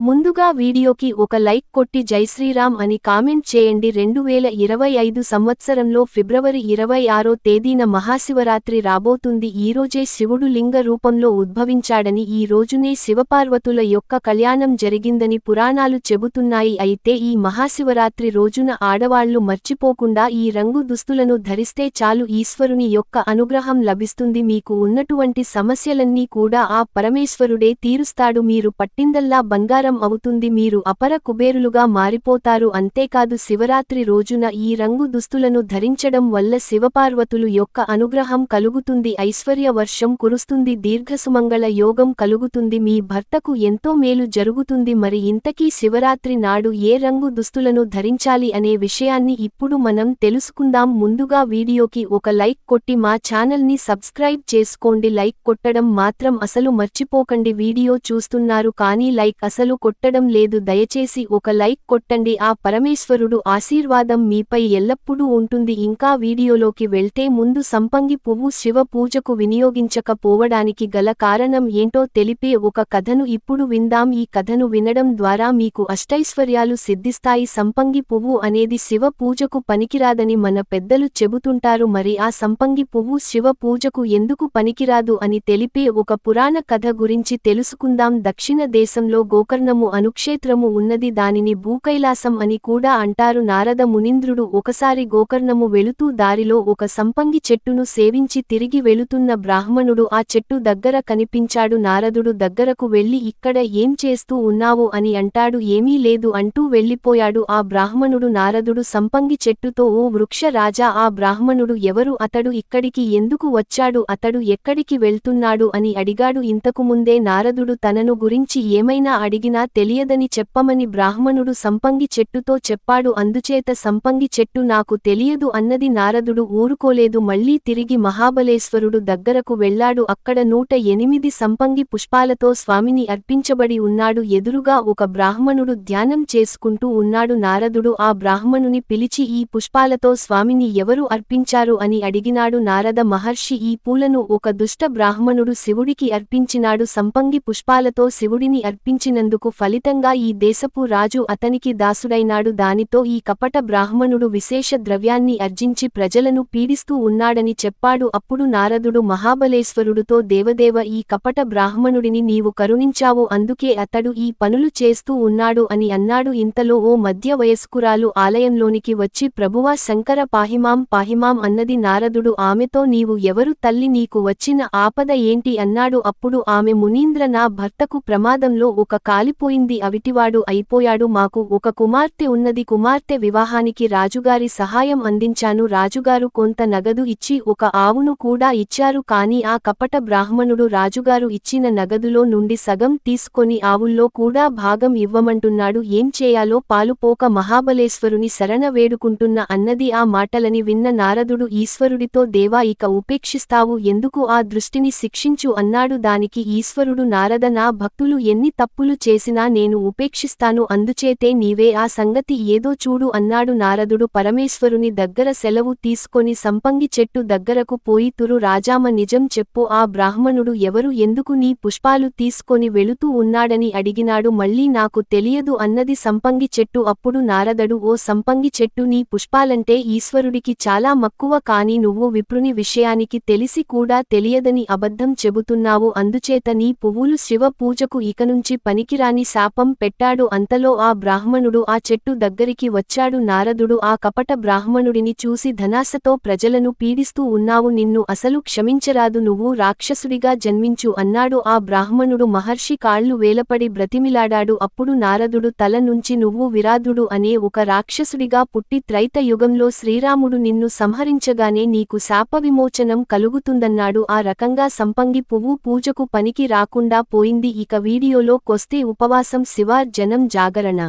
ముందుగా వీడియోకి ఒక లైక్ కొట్టి జై శ్రీరామ్ అని కామెంట్ చేయండి. 2025 సంవత్సరంలో ఫిబ్రవరి 26వ తేదీన మహాశివరాత్రి రాబోతుంది. ఈరోజే శివుడు లింగ రూపంలో ఉద్భవించాడని, ఈ రోజునే శివపార్వతుల యొక్క కళ్యాణం జరిగిందని పురాణాలు చెబుతున్నాయి. అయితే ఈ మహాశివరాత్రి రోజున ఆడవాళ్లు మర్చిపోకుండా ఈ రంగు దుస్తులను ధరిస్తే చాలు, ఈశ్వరుని యొక్క అనుగ్రహం లభిస్తుంది. మీకు ఉన్నటువంటి సమస్యలన్నీ కూడా ఆ పరమేశ్వరుడే తీరుస్తాడు. మీరు పట్టిందల్లా బంగారం అవుతుంది. మీరు అపర కుబేరులుగా మారిపోతారు. అంతేకాదు, శివరాత్రి రోజున ఈ రంగు దుస్తులను ధరించడం వల్ల శివపార్వతులు యొక్క అనుగ్రహం కలుగుతుంది, ఐశ్వర్య వర్షం కురుస్తుంది, దీర్ఘసుమంగళ యోగం కలుగుతుంది, మీ భర్తకు ఎంతో మేలు జరుగుతుంది. మరి ఇంతకీ శివరాత్రి నాడు ఏ రంగు దుస్తులను ధరించాలి అనే విషయాన్ని ఇప్పుడు మనం తెలుసుకుందాం. ముందుగా వీడియోకి ఒక లైక్ కొట్టి మా ఛానల్ని సబ్స్క్రైబ్ చేసుకోండి. లైక్ కొట్టడం మాత్రం అసలు మర్చిపోకండి. వీడియో చూస్తున్నారు కానీ లైక్ అసలు కొట్టడం లేదు. దయచేసి ఒక లైక్ కొట్టండి. ఆ పరమేశ్వరుడు ఆశీర్వాదం మీపై ఎల్లప్పుడూ ఉంటుంది. ఇంకా వీడియోలోకి వెళ్తే ముందు సంపంగి పువ్వు శివ పూజకు వినియోగించకపోవడానికి గల కారణం ఏంటో తెలిపే ఒక కథను ఇప్పుడు విందాం. ఈ కథను వినడం ద్వారా మీకు అష్టైశ్వర్యాలు సిద్ధిస్తాయి. సంపంగి పువ్వు అనేది శివ పూజకు పనికిరాదని మన పెద్దలు చెబుతుంటారు. మరి ఆ సంపంగి పువ్వు శివ పూజకు ఎందుకు పనికిరాదు అని తెలిపే ఒక పురాణ కథ గురించి తెలుసుకుందాం. దక్షిణ దేశంలో గోకర్ణము అనుక్షేత్రము ఉన్నది. దానిని భూకైలాసం అని కూడా అంటారు. నారద మునీంద్రుడు ఒకసారి గోకర్ణము వెళుతూ దారిలో ఒక సంపంగి చెట్టును సేవించి తిరిగి వెళుతున్న బ్రాహ్మణుడు ఆ చెట్టు దగ్గర కనిపించాడు. నారదుడు దగ్గరకు వెళ్లి, ఇక్కడ ఏం చేస్తూ ఉన్నావు అని అంటాడు. ఏమీ లేదు అంటూ వెళ్లిపోయాడు. ఆ బ్రాహ్మణుడు నారదుడు సంపంగి చెట్టుతో, ఓ వృక్ష రాజా, ఆ బ్రాహ్మణుడు ఎవరు? అతడు ఇక్కడికి ఎందుకు వచ్చాడు? అతడు ఎక్కడికి వెళ్తున్నాడు అని అడిగాడు. ఇంతకుముందే నారదుడు తనను గురించి ఏమైనా అడిగినా తెలియదని చెప్పమని బ్రాహ్మణుడు సంపంగి చెట్టుతో చెప్పాడు. అందుచేత సంపంగి చెట్టు నాకు తెలియదు అన్నది. నారదుడు ఊరుకోలేదు. మళ్లీ తిరిగి మహాబలేశ్వరుడు దగ్గరకు వెళ్లాడు. అక్కడ 108 సంపంగి పుష్పాలతో స్వామిని అర్పించబడి ఉన్నాడు. ఎదురుగా ఒక బ్రాహ్మణుడు ధ్యానం చేసుకుంటూ ఉన్నాడు. నారదుడు ఆ బ్రాహ్మణుని పిలిచి, ఈ పుష్పాలతో స్వామిని ఎవరు అర్పించారు అని అడిగినాడు. నారద మహర్షి, ఈ పూలను ఒక దుష్ట బ్రాహ్మణుడు శివుడికి అర్పించినాడు. సంపంగి పుష్పాలతో శివుడిని అర్పించినందుకు ఫలితంగా ఈ దేశపు రాజు అతనికి దాసుడైనాడు. దానితో ఈ కపట బ్రాహ్మణుడు విశేష ద్రవ్యాన్ని అర్జించి ప్రజలను పీడిస్తూ ఉన్నాడని చెప్పాడు. అప్పుడు నారదుడు మహాబలేశ్వరుడుతో, దేవదేవ, ఈ కపట బ్రాహ్మణుడిని నీవు కరుణించావు, అందుకే అతడు ఈ పనులు చేస్తూ ఉన్నాడు అని అన్నాడు. ఇంతలో ఓ మధ్య వయస్కురాలు ఆలయంలోనికి వచ్చి, ప్రభువా శంకర, పాహిమాం పాహిమాం అన్నది. నారదుడు ఆమెతో, నీవు ఎవరు తల్లి, నీకు వచ్చిన ఆపద ఏంటి అన్నాడు. అప్పుడు ఆమె, మునీంద్ర, నా భర్తకు ప్రమాదంలో ఒక కాలిపోయింది, అవిటివాడు అయిపోయాడు. మాకు ఒక కుమార్తె ఉన్నది. కుమార్తె వివాహానికి రాజుగారి సహాయం అందించాను. రాజుగారు కొంత నగదు ఇచ్చి ఒక ఆవును కూడా ఇచ్చారు. కాని ఆ కపట బ్రాహ్మణుడు రాజుగారు ఇచ్చిన నగదులో నుండి సగం తీసుకొని ఆవుల్లో కూడా భాగం ఇవ్వమంటున్నాడు. ఏం చేయాలో పాలుపోక మహాబలేశ్వరుని శరణ వేడుకుంటున్న అన్నది. ఆ మాటలని విన్న నారదుడు ఈశ్వరుడితో, దేవా, ఇక ఉపేక్షిస్తావు ఎందుకు? ఆ దృష్టిని శిక్షించు అన్నాడు. దానికి ఈశ్వరుడు, నారద, నా భక్తులు ఎన్ని తప్పులు చేసినా నేను ఉపేక్షిస్తాను, అందుచేతే నీవే ఆ సంగతి ఏదో చూడు అన్నాడు. నారదుడు పరమేశ్వరుని దగ్గర సెలవు తీసుకొని సంపంగి చెట్టు దగ్గరకు పోయి, తురు రాజామ, నిజం చెప్పు, ఆ బ్రాహ్మణుడు ఎవరు? ఎందుకు నీ పుష్పాలు తీసుకొని వెళుతూ ఉన్నాడని అడిగినాడు. మళ్ళీ నాకు తెలియదు అన్నది సంపంగి చెట్టు. అప్పుడు నారదడు, ఓ సంపంగి చెట్టు, నీ పుష్పాలంటే ఈశ్వరుడికి చాలా మక్కువ, కాని నువ్వు విప్రుని విషయానికి తెలిసి కూడా తెలియదని అబద్ధం చెబుతున్నావు. అందుచేత నీ పువ్వులు శివ పూజకు ఇకనుంచి పనికిరాని శాపం పెట్టాడు. అంతలో ఆ బ్రాహ్మణుడు ఆ చెట్టు దగ్గరికి వచ్చాడు. నారదుడు ఆ కపట బ్రాహ్మణుడిని చూసి, ధనాశతో ప్రజలను పీడిస్తూ ఉన్నావు, నిన్ను అసలు క్షమించరాదు, నువ్వు రాక్షసుడిగా జన్మించు అన్నాడు. ఆ బ్రాహ్మణుడు మహర్షి కాళ్ళు వేలపడి బ్రతిమిలాడాడు. అప్పుడు నారదుడు తల నుంచి, నువ్వు విరాధుడు అనే ఒక రాక్షసుడిగా పుట్టి త్రైత యుగంలో శ్రీరాముడు నిన్ను సంహరించగానే నీకు శాప విమోచనం కలుగుతుందన్నాడు. ఆ రకంగా సంపంగి పువ్వు పూజకు పనికి రాకుండా పోయింది. ఇక వీడియోలో కొస్తే ఉపవాసం, శివార్జనం, జాగరణ,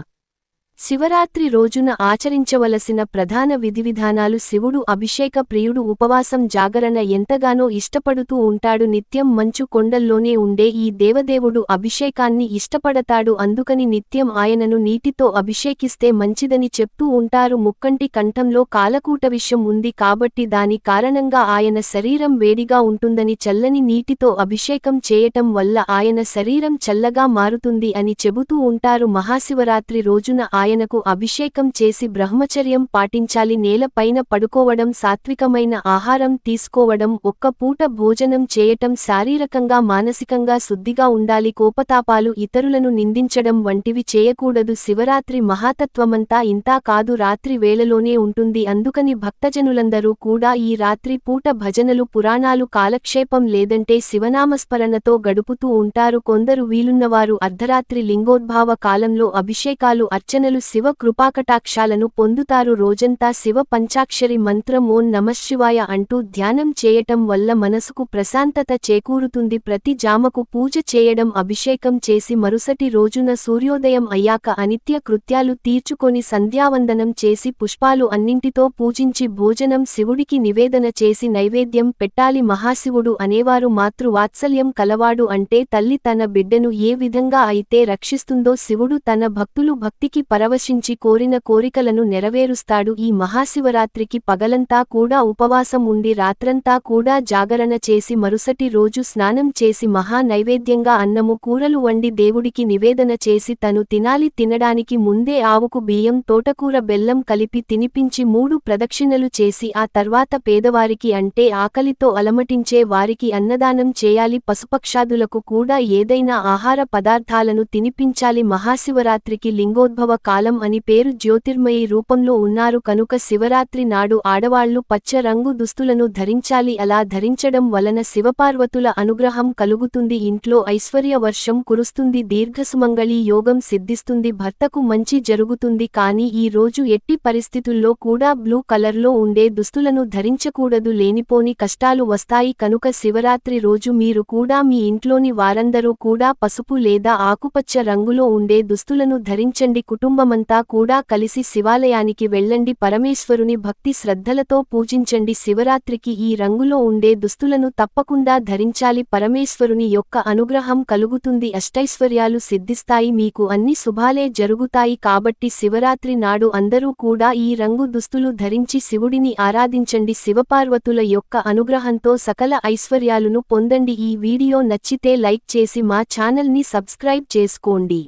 శివరాత్రి రోజున ఆచరించవలసిన ప్రధాన విధివిధానాలు. శివుడు అభిషేక ప్రియుడు. ఉపవాసం జాగరణ ఎంతగానో ఇష్టపడుతూ ఉంటాడు. నిత్యం మంచు కొండల్లోనే ఉండే ఈ దేవదేవుడు అభిషేకాన్ని ఇష్టపడతాడు. అందుకని నిత్యం ఆయనను నీటితో అభిషేకిస్తే మంచిదని చెప్తూ ఉంటారు. ముక్కంటి కంఠంలో కాలకూట విషం ఉంది కాబట్టి దాని కారణంగా ఆయన శరీరం వేడిగా ఉంటుందని చల్లని నీటితో అభిషేకం చేయటం వల్ల ఆయన శరీరం చల్లగా మారుతుంది అని చెబుతూ ఉంటారు. మహాశివరాత్రి రోజున ఆయనకు అభిషేకం చేసి బ్రహ్మచర్యం పాటించాలి. నేల పైన పడుకోవడం, సాత్వికమైన ఆహారం తీసుకోవడం, ఒక్క పూట భోజనం చేయటం, శారీరకంగా మానసికంగా శుద్ధిగా ఉండాలి. కోపతాపాలు, ఇతరులను నిందించడం వంటివి చేయకూడదు. శివరాత్రి మహాతత్వమంతా ఇంతా కాదు, రాత్రి వేళలోనే ఉంటుంది. అందుకని భక్తజనులందరూ కూడా ఈ రాత్రి పూట భజనలు, పురాణాలు, కాలక్షేపం లేదంటే శివనామస్మరణతో గడుపుతూ ఉంటారు. కొందరు వీలున్నవారు అర్ధరాత్రి లింగోద్భావ కాలంలో అభిషేకాలు, అర్చనలు, శివ కృపాకటాక్షాలను పొందుతారు. రోజంతా శివ పంచాక్షరి మంత్రం ఓం నమశ్శివాయ అంటూ ధ్యానం చేయటం వల్ల మనసుకు ప్రశాంతత చేకూరుతుంది. ప్రతి జామకు పూజ చేయడం, అభిషేకం చేసి మరుసటి రోజున సూర్యోదయం అయ్యాక అనిత్య కృత్యాలు తీర్చుకొని సంధ్యావందనం చేసి పుష్పాలు అన్నింటితో పూజించి భోజనం శివుడికి నివేదన చేసి నైవేద్యం పెట్టాలి. మహాశివుడు అనేవారు మాతృవాత్సల్యం కలవాడు. అంటే తల్లి తన బిడ్డను ఏ విధంగా అయితే రక్షిస్తుందో శివుడు తన భక్తులు భక్తికి పరవశించి కోరిన కోరికలను నెరవేరుస్తాడు. ఈ మహాశివరాత్రికి పగలంతా కూడా ఉపవాసం ఉండి రాత్రంతా కూడా జాగరణ చేసి మరుసటి రోజు స్నానం చేసి మహా నైవేద్యంగా అన్నము, కూరలు వండి దేవుడికి నివేదన చేసి తను తినాలి. తినడానికి ముందే ఆవుకు బియ్యం, తోటకూర, బెల్లం కలిపి తినిపించి 3 ప్రదక్షిణలు చేసి ఆ తర్వాత పేదవారికి అంటే ఆకలితో అలమటించే వారికి అన్నదానం చేయాలి. పశుపక్షాదులకు కూడా ఏదైనా ఆహార పదార్థాలను తినిపించాలి. మహాశివరాత్రికి లింగోద్భవ కాలం అని పేరు. జ్యోతిర్మయి రూపంలో ఉన్నారు కనుక శివరాత్రి నాడు ఆడవాళ్లు పచ్చ రంగు దుస్తులను ధరించాలి. అలా ధరించడం వలన శివపార్వతుల అనుగ్రహం కలుగుతుంది. ఇంట్లో ఐశ్వర్య వర్షం కురుస్తుంది. దీర్ఘసుమంగళి యోగం సిద్ధిస్తుంది. భర్తకు మంచి జరుగుతుంది. కానీ ఈ రోజు ఎట్టి పరిస్థితుల్లో కూడా బ్లూ కలర్లో ఉండే దుస్తులను ధరించకూడదు. లేనిపోని కష్టాలు వస్తాయి. కనుక శివరాత్రి రోజు మీరు కూడా మీ ఇంట్లోని వారందరూ కూడా పసుపు లేదా ఆకుపచ్చ రంగులో ఉండే దుస్తులను ధరించండి. కుటుంబమంతా కూడా కలిసి శివాలయానికి వెళ్ళండి. పరమేశ్వరుని భక్తి శ్రద్ధలతో పూజించండి. శివరాత్రికి ఈ రంగులో ఉండే దుస్తులను తప్పకుండా ధరించాలి. పరమేశ్వరుని యొక్క అనుగ్రహం కలుగుతుంది. అష్టైశ్వర్యాలు సిద్ధిస్తాయి. మీకు అన్ని శుభాలే జరుగుతాయి. కాబట్టి శివరాత్రి నాడు అందరూ కూడా ఈ రంగు దుస్తులు ధరించి శివుడిని ఆరాధించండి. శివపార్వతుల యొక్క అనుగ్రహంతో సకల ఐశ్వర్యాలను పొందండి. ఈ వీడియో నచ్చితే లైక్ చేసి మా ఛానల్ని సబ్స్క్రైబ్ చేసుకోండి.